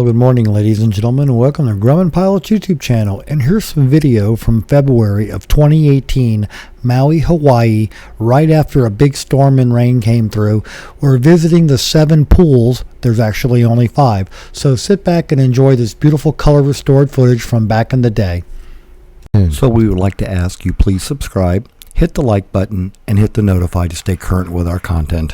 good morning, ladies and gentlemen, and welcome to Grumman Pilot's YouTube channel. And here's some video from February of 2018, Maui, Hawaii, right after a big storm and rain came through. We're visiting the 7 pools. There's actually only 5. So sit back and enjoy this beautiful color restored footage from back in the day. So we would like to ask you please subscribe, hit the like button, and hit the notify to stay current with our content.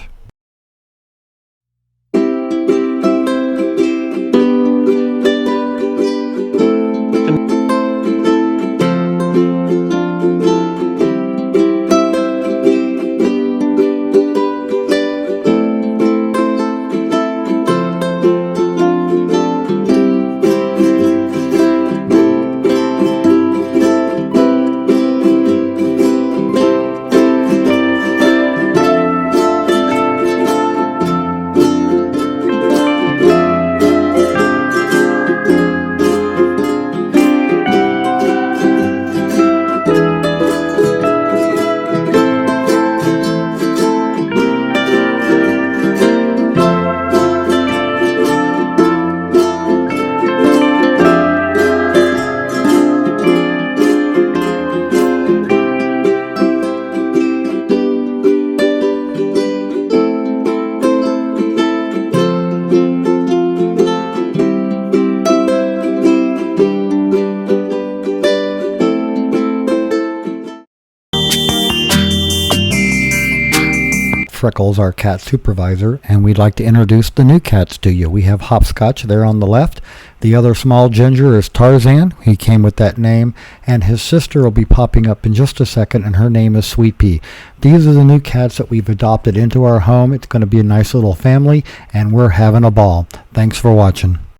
Freckles, our cat supervisor, and we'd like to introduce the new cats to you. We have Hopscotch there on the left. The other small ginger is Tarzan. He came with that name, and his sister will be popping up in just a second, and her name is Sweet Pea. These are the new cats that we've adopted into our home. It's going to be a nice little family, and we're having a ball. Thanks for watching.